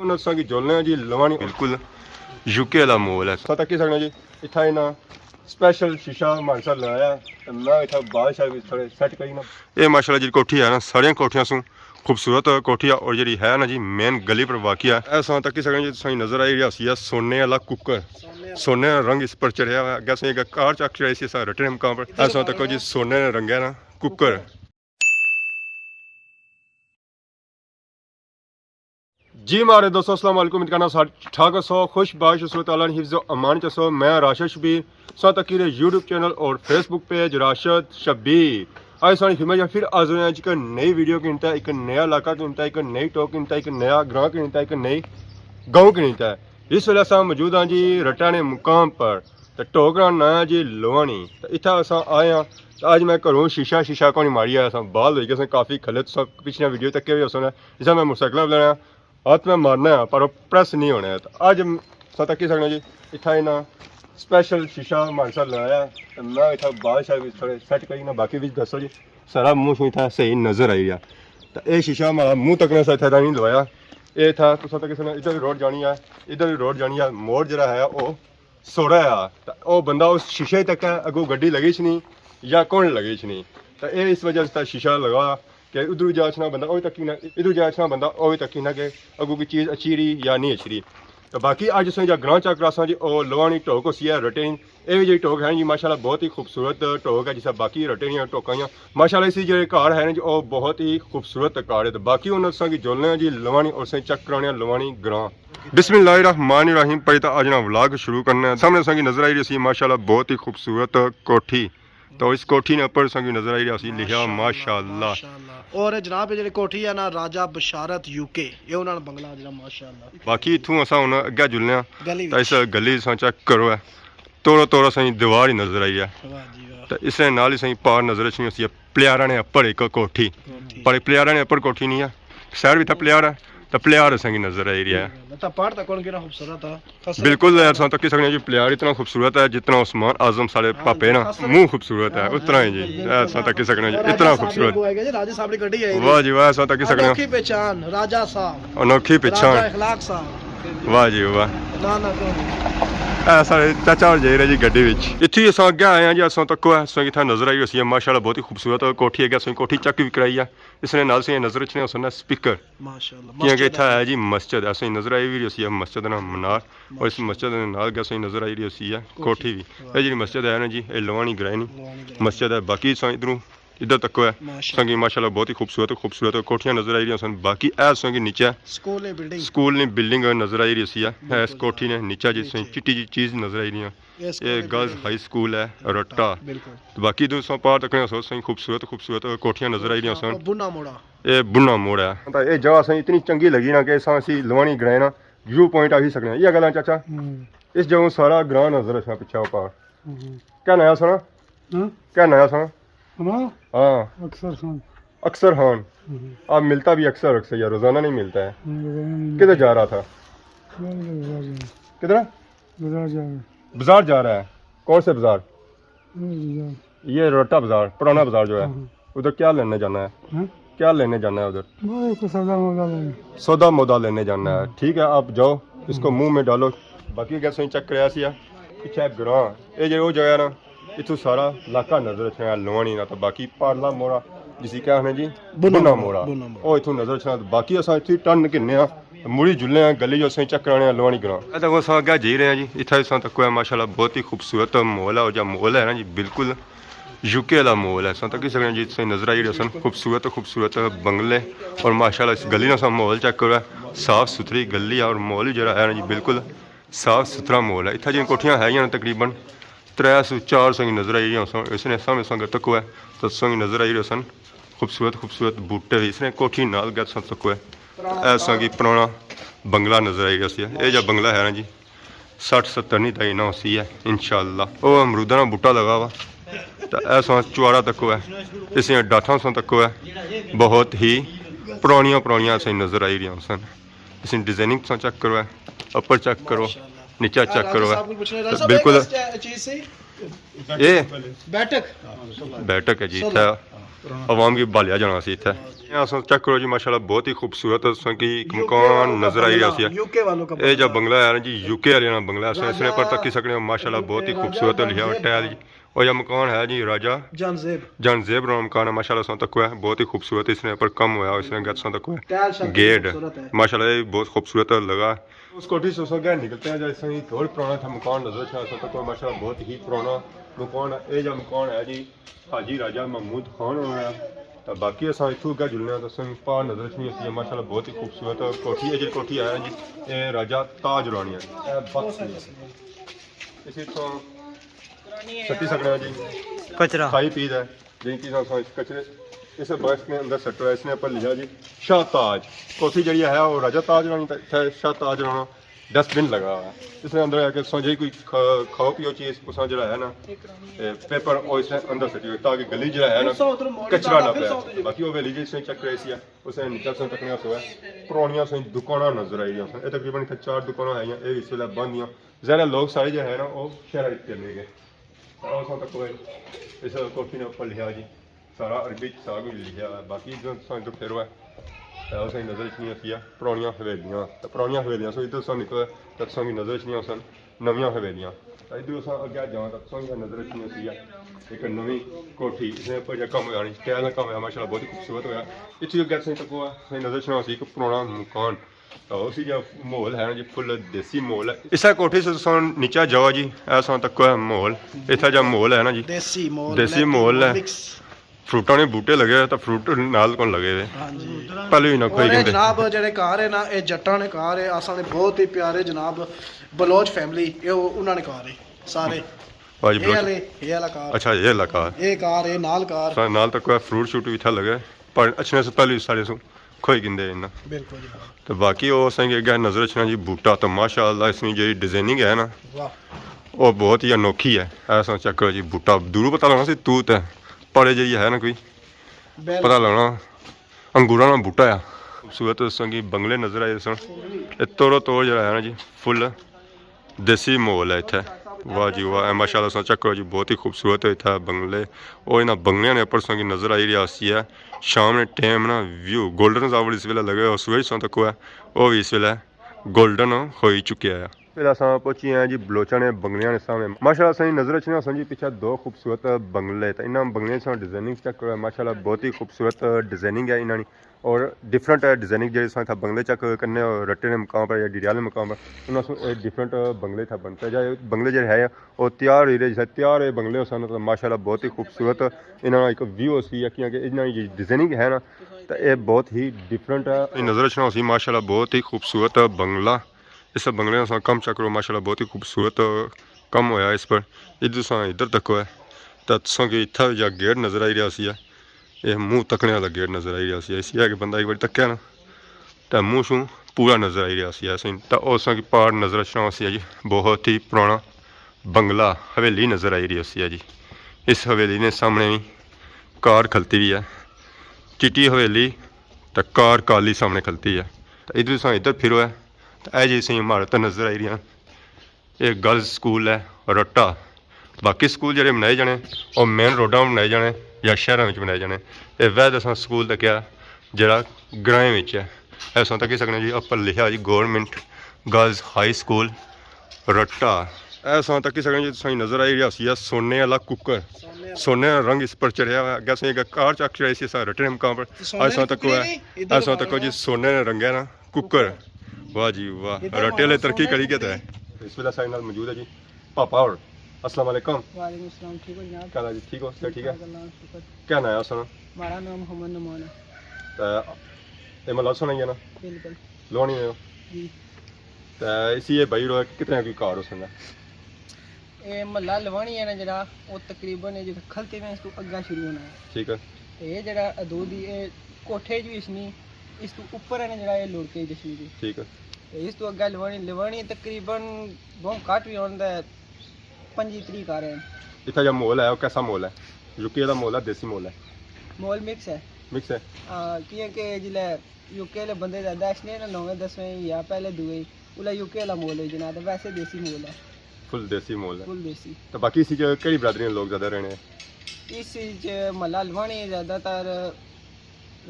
ਉਹਨਾਂ ਸੰਗੀ ਜੋਲਨੇ ਜੀ ਲਵਾਣੀ ਬਿਲਕੁਲ यूके ਦਾ ਮੋਲ ਹੈ ਸੋ ਤੱਕ ਸਕਣਾ ਜੀ ਇੱਥੇ ਇਹਨਾਂ स्पेशल शीशा मानसा लाया तो मैं इतना बादशाह भी थोड़े सेट करी ना ये माशाल्लाह जी कोठी है ना सारिया कोठियां सू खूबसूरत कोठी और जी है ना जी मेन गली पर वाकई है ऐसा तक कि सकते जी सही नजर आई रही है सोने वाला कुकर सोने रंग इस पर चढ़िया हुआ अगर सही कार चक चढ़ाई सी रटने मकाम पर ऐसा तक जी सोने रंग है ना कुकर जी मारे दोस्तों अस्सलाम वालेकुम इनका ठाक सो खुश बाश हिफ्ज़ अमान चसो मैं राशिद शबीर सो तकीर यूट्यूब चैनल और फेसबुक पेज राशिद शबीर आज सारी फिल्म फिर हाजिर हैं एक नई वीडियो की इंता एक नया इलाका की इंता एक नई टॉक की इंता एक नया ग्रां की इंता एक नई गाँव की इंता है इस वेले अस मौजूद हाँ जी रटाने मुकाम पर तो टोक का नाम है जी लोहानी तो इतना अस आए हाँ तो अज मैं घरों शीशा को नहीं मारी आया बाल हो गए काफ़ी खले तो पिछले वीडियो तक भी सुना जिसमें मैं मोटरसाइकिल लेना हाथ में मारना है पर प्रेस नहीं होना है तो अज तक ही सकना जी इतना इन्ना स्पेशल शीशा मानसा लाया तो मैं इतना बादशाह भी थोड़े सेट करी ना बाकी भी दसो जी सारा मुँह इतना सही नज़र आई गया तो ये शीशा हमारा मुँह तकने से इतना नहीं लवाया ये था तो तक किसी ने इधर भी रोड जानी है इधर भी रोड जानी है मोड़ जरा है वो सोड़ा है तो वो बंदा उस शीशे तक है अगू गड्डी लगी नहीं या कौन लगी नहीं तो ये इस वजह से शीशा लगा कि उधर जाचना बंदा वही तक ना इधर जाचना बंदा वही तक ना कि अगू की चीज़ अच्छी रही या नहीं अच्छी रही तो बाकी अज अस जो ग्रां चक रासा जी और लोहानी टोक उसी है रटेन ये भी जी टोक है जी माशाल्लाह बहुत ही खूबसूरत टोक है जिस बाकी रटेन टोकाइयाँ माशाल्लाह इसी जो घर है जी वो बहुत ही खूबसूरत घर है तो बाकी उन्होंने की जोलने जी लवानी और सही चक कराने लवानी ग्रां बिस्मिल्लाहिर्रहमानिर्रहीम पहले तो आज ना व्लॉग शुरू करना है सामने संगी नजर आई रही सी माशाल्लाह बहुत ही खूबसूरत कोठी तो इस कोठी ने ऊपर संगी नजर आई रही लिखा माशाल्लाह और जनाब ये कोठी है ना राजा बशारत यूके ये उन्होंने बंगला जरा माशाल्लाह बाकी इथों असा हुन अगे जुलने तो इस गली चेक करो है तोड़ा तोड़ा सही दीवार ही नजर आई है तो इस नाल ही सही पार नजर अच्छी प्लेयारा ने अपर एक कोठी पर प्लेयारा ने अपर कोठी नहीं है शहर भी था प्लेयार है तो प्लेयार संगी नजर आई रही है बिल्कुल ऐसा तक सकते जी प्लेयार इतना खूबसूरत है जितना उस्मान आजम सारे पापे ना मुंह खूबसूरत है उतना ही जी ऐसा तक सकते जी इतना खूबसूरत वाह जी वाह ऐसा तक सकते अनोखी पहचान राजा साहब अनोखी पहचान अखलाक साहब वाह जी वाह सारे चाचा और जाई रहे जी गड्डी इतनी अस अगे आए हैं जी असों तक इतना नजर आई असी माशाल्लाह बहुत ही खूबसूरत कोठी है असों कोठी चक भी कराई है इसने नाल से नजर अच्छे सुनना स्पीकर क्योंकि इतना है जी मस्जिद असों नजर आई भी रही है मस्जिद ना मीनार और इस मस्जिद के नाल असों नजर आई रही है कोठी भी ये जी मस्जिद है ना जी ये लोहानी ग्राइनी मस्जिद है बाकी इधरों इधर तक है संगी माशाल्लाह बहुत ही खूबसूरत कोठियां नजर आई रही सन बाकी ए संगी नीचे स्कूल ने बिल्डिंग नजर आई रही है इस कोठी ने नीचे जी चिट्टी जी चीज़ नजर आई रही है ये गर्ल्स हाई स्कूल है रट्टा तो बाकी दोस्तों पार तक सही खूबसूरत कोठियां नजर आई रही सन ये बुना मोड़ है ये जगह सही इतनी चंगी लगी ना कि असी लवानी ग्रां ना व्यू पॉइंट आ ही सकते ये गल चाचा इस जगह सारा ग्रां नजर अच्छा पिछा पार क्या नया सुना क्या नया सुना हाँ अक्सर खान आप मिलता भी अक्सर यार रोजाना नहीं मिलता है किधर जा रहा था किधर बाजार जा रहा है कौन से बाजार ये रोटा बाजार पुराना बाजार जो है उधर क्या लेने जाना है क्या लेने जाना है उधर सौदा मोदा लेने जाना है ठीक है आप जाओ इसको मुंह में डालो बाकी कैसे चेक कराया सी पीछे ग्रां ये जो जगह ना इतों सारा इलाका नजर अच्छा लोहानी ना तो बाकी पारला मोड़ा जिसी क्या है जी बुना मोड़ा वो इतों नजर अच्छा बाकी अस इतनी टन किन्ने मुड़ी जुलने गली जो असं चेक कराने लोहानी ग्रां अस अगे जी रहे हैं जी इतना तक माशाल्लाह बहुत ही खूबसूरत माहौल है और जो माहौल है ना जी बिल्कुल यूके का माहौल है तक सकते जी सही नजर आई रही सन खूबसूरत बंगले और माशाल्लाह इस गली का माहौल चेक करो साफ सुथरी गली और माहौल जो है ना जी बिल्कुल साफ सुथरा माहौल है इतना जी कोठियां है तकरीबन 304 संगी नजर आई रही इसने सामने संग तक है तो संगी नजर आई रहे सन खूबसूरत बूटे भी इसने कोठी नाल गया सन तक है ऐसा कि पुराना बंगला नजर आई रहा है ये जो बंगला है ना जी 60-70 नहीं तई ना उसी है इंशाल्लाह वो अमरूदा ना बूटा लगा हुआ तो ऐसा चुआरा तक है इस डाठा सन तक है बहुत ही पुरानियां सही नजर आई रही सन इस डिजाइनिंग चेक करो अपर चेक करो नीचा चेक करो तो बिल्कुल ये बैठक है जी आवाम की भालिया जाना सी इत्थे चेक करो जी माशाल्लाह बहुत ही खूबसूरत कि एक मकान नजर आई रहा सी यूके वालों का ये जो बंगला है ना जी यूके वाले ना बंगला इसने पर तक सकने माशाल्लाह बहुत ही खूबसूरत लिखा हुआ टैल जी और यह मकान है जी राजा जानजेब नाम मकान है माशाल्लाह सो तक है बहुत ही खूबसूरत इसने पर कम हुआ इसने गत तक है गेट माशाल्लाह ये बहुत खूबसूरत लगा उस कोठी से गए निकलते हैं जैसे ही थोड़ा पुराना था मकान नजर तक माशाल्लाह बहुत ही पुराना मकान है ये जो मकान है जी हाजी राजा महमूद खान होना तो बाकी अस इतों अगर जुलने तो असं पहाड़ नजर नहीं माशाल्लाह बहुत ही खूबसूरत कोठी है जी कोठी है जी ये राजा ताज रानी है इसी तो सटी सकना जी कचरा खाई पीद है जिनकी कचरे इस बस के अंदर सट है इसने पर लिखा जी शाह ताज कोठी जी है वो राजा ताज रानी शाह ताज राना डस्टबिन लगा हुआ है इसने अंदर आके समझे कोई खाओ पियो चीज उस जो है ना पेपर और इसने अंदर सटी हुई ताकि गली जो है ना कचरा ना पाए बाकी वो वेली जी इसने चेक रही सी उसने नीचे से तकने से पुरानियां से दुकाना नजर आई ये तकरीबन 4 दुकाना है ये इस वेले बंद दियां ज़्यादा लोग सारे जो है ना वो शहर चले गए और तक इस कोठी ने ऊपर लिखा जी सारा अरबी सारा कुछ लिखा है बाकी जो फिर हुआ उस नज़र च नहीं आती पुरानियां हवेलियां तो पुरानियां हवेलियां सो इधर सो निकले तो असा की नज़र च नहीं आसन नवियां हवेलियां तो इधर अस अगे जाओ तो असा की नज़र च नहीं आती एक नवी कोठी इसने पर जो कम होया टैल कम होया माशाल्लाह बहुत ही खूबसूरत होया इतनी अगे असें तक नज़र च नहीं आती एक पुराना मकान तो उसी जो माहौल है ना जी फुल देसी माहौल है इस कोठी से नीचा जाओ जी ऐसा तक माहौल इतना जो माहौल है ना जी देसी माहौल है फ्रूटा ने बूटे लगे तो फ्रूट नाल कौन लगे हुए पहले ही ना कोई कहते जनाब जेडे कार है ना ये जट्टा ने कार है असा ने बहुत ही प्यारे जनाब बलोच फैमिली ये उन्होंने कार है सारे ये वाला कार अच्छा ये वाला कार ये कार है नाल तक फ्रूट शूट भी था लगे पर अच्छे से पहले सारे सो खोई गिंदे इन्ना बिल्कुल तो बाकी वो असेंगे अगर नजर रखना जी बूटा तो माशाअल्लाह इसमें जी डिजाइनिंग है ना वो बहुत ही अनोखी है ऐसा चेक करो जी बूटा दूर पता लगना सी तूत है पर जी है ना कोई पता लगना अंगूरा ना बूटा है खूबसूरत संगी बंगले नजर आए सन तोड़ो तोड़ जरा है ना जी फुल देसी माहौल है इतने वाह जी वाह माशाल्लाह चेक करो जी बहुत ही खूबसूरत है इतना बंगले और इन्होंने बंगलियां ने ऊपर संगी नजर आई रही है शाम ने टाइम ना व्यू गोल्डन आवर इस वेले लगे और सूरज सौ तक है वो भी इस वेले गोल्डन हो चुके है फिर अस पहुंची हैं जी बलोचा ने बंगलियां ने सामने माशाल्लाह सही नजर रखना जी पीछे 2 खूबसूरत बंगले तो इन्होंने बंगलियां से डिजाइनिंग चेक करो माशाल्लाह बहुत ही खूबसूरत डिजाइनिंग है इन्होंने और डिफरेंट डिजाइनिंग जो था बंगले चेक करने रट्टे ने मकाम पर या डिडियाल मकाम पर उन्होंने डिफरेंट बंगले था बनते जाए बंगले जो है वो तैयार हो रहे तैयार हुए बंगले सन तो माशाल्लाह बहुत ही खूबसूरत इन्होंने एक व्यू सी कि इन्होंने डिजाइनिंग है ना तो ये बहुत ही डिफरेंट है नजर रखना सी माशाल्लाह बहुत ही खूबसूरत बंगला इस बंगले से कम चक्रो माशाल्लाह बहुत ही खूबसूरत कम होया इस पर इधर से इधर तक है तो कि इतना जा गेट नजर आई रहा सी ये मुँह तकने वाला गेट नजर आई रहा सी इसी है कि बंदा एक बार तक्या ना तो मुँह शू पूरा नजर आई रहा सी ऐसे तो उस की पहाड़ नजर रखना सी जी बहुत ही पुराना बंगला हवेली नजर आई रही सी जी इस हवेली ने सामने भी कार खलती भी है चिट्टी हवेली तो कार काली सामने खलती है तो इधर से इधर फिरो है तो यह जी इमारत नजर आई रही ये गर्ल्स स्कूल है रट्टा बाकी स्कूल जो बनाए जाने और मेन रोडा बनाए जाने या शहरों में बनाए जाने ये वैद अस स्कूल तक जरा ग्राएं में है ऐसा तक सकने जी उपर लिखा जी गौरमेंट गर्ल्स हाई स्कूल रट्टा ऐसा तक सकने जी सही नजर आई रहा है सोने वाला कुकर सोने का रंग इस पर चढ़िया हुआ अगर से कार चक चढ़ाई सी रटे मकाम पर ऐसा तक जी सोने ने रंगे ना कुकर वाह जी वाह रटे ले तरक्की करी के है इस वेला साइड नाल मौजूद है जी पापा और अस्सलाम वालेकुम वालेकुम सलाम ठीक हो जनाब क्या जी ठीक हो सब ठीक है क्या नाम है सुनो हमारा नाम मोहम्मद नमान है तो ये मतलब सुनाइए ना बिल्कुल लोनी में जी तो इसी ये भाई रो कितने की कार हो सकता ये महला लवानी है ना जरा वो तकरीबन जो खलते में इसको अग्गा शुरू होना है ठीक है तो ये जरा अदूदी कोठे जो इसनी इस तो ऊपर है ना जरा ये लुड़के जश्नी की ठीक है तो इस तो अग्गा लवानी तकरीबन बहुत घट भी होता है 25 कार है इतना जो मोल है वो कैसा मोल है यूके का मोल है देसी मोल है मॉल मिक्स है क्योंकि जिले यूके वाले बंदे ज़्यादा इसलिए ना 9वें 10वें या पहले दुए उला यूके वाला मॉल है जना वैसे देसी मॉल है फुल देसी माहौल है। फुल देसी। तो बाकी इसी च केड़ी बरादरी दे लोग ज़्यादा रहने हैं? इस मल्ला लवानी ज़्यादातर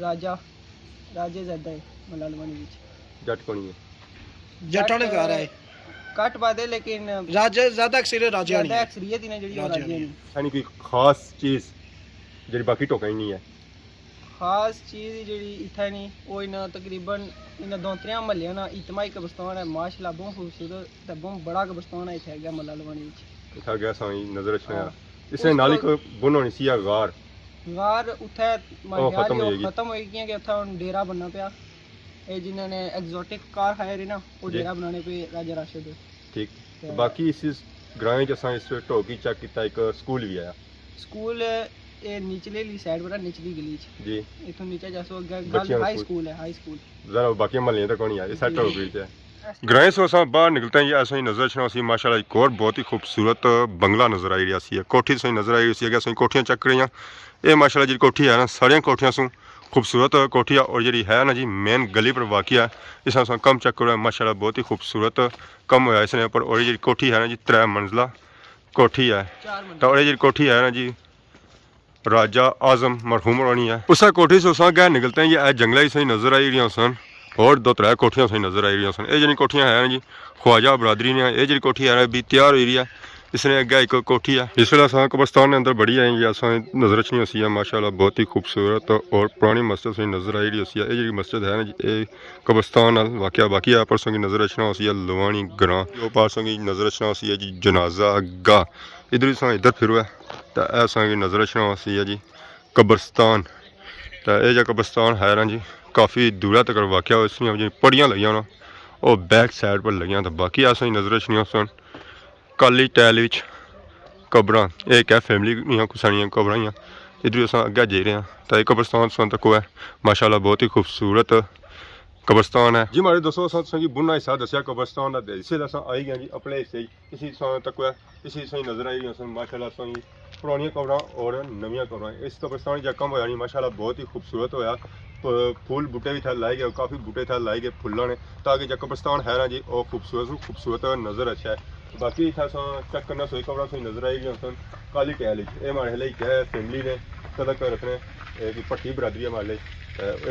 राजे ज़्यादा है मल्ला लवानी विच। जट कोनी है? जट्टां ने घर है घट बादे लेकिन राजे ज्यादा अक्सरियत राजे ज़्यादा अक्सरियत ही ने जेह्ड़ी राजे राजे ने। यानी कोई खास चीज़ जेह्ड़ी बाकी टोका ही नहीं है? खास चीज़ जेह्ड़ी इत्थै नहीं ओह् इन्ना तकरीबन इन्ना 2-3 म्हल्ले ना इतमाही कब्रस्तान है माशाल्लाह बहुत खूबसूरत ते बहुत बड़ा कब्रस्तान है इत्थै गै मल्ला लवानी विच। इत्थै गै साईं नज़र रखना हाँ। इसने नाली को बुन होनी सी गार गार उत्थै खत्म हो जाएगी। खत्म होई क्योंकि उत्थै हुन डेरा बनना पिया। ਇਹ ਜਿਨ੍ਹਾਂ ਨੇ ਐਗਜ਼ੋਟਿਕ ਕਾਰ ਹਾਇਰ ਹੈ ਨਾ ਉਹ जी। ਡੇਰਾ ਬਣਾਉਣੇ ਪਏ ਰਾਜਾ ਰਾਸ਼ਦ ਦੇ। ठीक तो बाकी इस ग्रां च असां इस ढोकी चेक किया एक स्कूल भी आया ਸਕੂਲ ਇਹ ਨਿਚਲੇ ਲਈ ਸਾਈਡ ਪਰ ਨਿਚਲੀ ਗਲੀ ਚ जी ਇਥੋਂ ਨੀਚੇ ਜਾਸੋ ਅੱਗੇ बच्चियां दा ਹਾਈ स्कूल। ਸਕੂਲ ਹੈ हाई स्कूल। ज़रा बाकी महल्ले तक नहीं आया इस जी। ढोकी च ग्रां से असां बाहर निकलते हैं जी ऐसा ही नज़र छना सी माशाल्लाह एक और बहुत ही खूबसूरत बंगला नज़र आई रहा सी कोठी सही नज़र आई रही सी अगर असां कोठियां चेक करियां ये माशाल्लाह जी कोठी है ना सारियां कोठियां सू खूबसूरत कोठी है और जी है ना जी मेन गली पर वाक़ है इस असां कम चेक करो माशाल्लाह बहुत ही खूबसूरत कम होया इसने पर और जी कोठी है ना जी 3 मंजिला कोठी है 4 मिनट तो और जी कोठी है ना जी राजा आजम मरहूम रानी है उस कोठी से उसा गैर निकलते हैं ये जंगल ही सही नज़र आई रही सन और 2-3 कोठियां सही नज़र आई रही सन ये जी कोठियां है ना जी ख्वाजा बरादरी ने ये जी कोठी है ना भी तैयार हो रही है इसने अगे एक कोठी है इस वेले असां कब्रस्तान के अंदर बड़ी आई असां नज़र रखनी होसी है माशाल्लाह बहुत ही खूबसूरत और पुरानी मस्जिद सही नज़र आई रही होसी है ये जी मस्जिद है ना जी ये कब्रस्तान वाक़या बाकी है परसों की नज़र रखना होसी है लवानी ग्रां जो परसों की नज़र रखना होसी है जी जनाजा गाह इधर ही इधर फिरो है तो असां की नज़र रखना होसी है जी कब्रस्तान तो यह जो कब्रस्तान है ना जी काफ़ी दूर तक वाक़या हो इसलिए जी पड़ियाँ लगियां ना और बैक साइड पर लगियां तो बाकी असां नज़र रखनी सन काली टैल विच कब्रां एक है फैमिली दियां कुछ सारियां कब्रां ही इधर असां अग्गै जाई रहे हैं तो एक कब्रस्तान सन तक है माशाल्लाह बहुत ही खूबसूरत कब्रस्तान है जी हमारे दोस्तों असां जी बुना हिस्सा दसिया कब्रस्तान का इसे असां आई गए जी अपने हिस्से इसी तक है इसी सही नज़र आई गई माशाल्लाह असां जी पुरानियां कब्रां और नवियां कब्रां इस कब्रस्तान च कम होया नहीं माशाल्लाह बहुत ही खूबसूरत होया फूल बूटे भी थे लाए गए काफ़ी बूटे थे लाए गए फुल्लों ने ताकि जो कब्रस्तान है ना जी वो खूबसूरत नज़र अच्छा है बाकी इतना चेक करना सोई कपड़ा सोई नज़र आएगी सन काली टैल ये हमारे लिए क्या है फैमिली ने तलक रखने एक पट्टी बरादरी हमारे लिए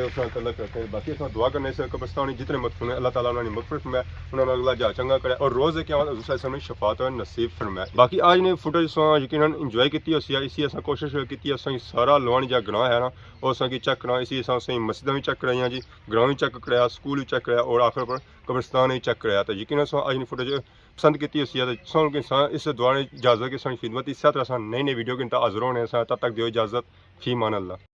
उस तलक रखने बाकी अस दुआ करने से कब्रस्तान जितने मकफून है अल्लाह ताला उन्होंने मगफरत फरमाए उन्होंने अगला जा चंगा करे और रोज़ क्या सामने शफात नसीब फरमाए बाकी आज ने फुटेज यकीनन इंजॉय की इसी अस कोशिश की सारा लवानी जा ग्रां है ना और अस चेक करा इसी असें मस्जिदां भी चेक कराइया जी ग्रां भी चेक कराया स्कूल भी चेक कराया और आखिर पर कब्रस्तान भी चेक कराया तो यकीन आज ने फुटेज पसंद की इस दुआ ने इजाज़त की खिदमत इस तरह नई नई वीडियो के हाजिर होने तब तक दियो इजाज़त फी मान अल्लाह।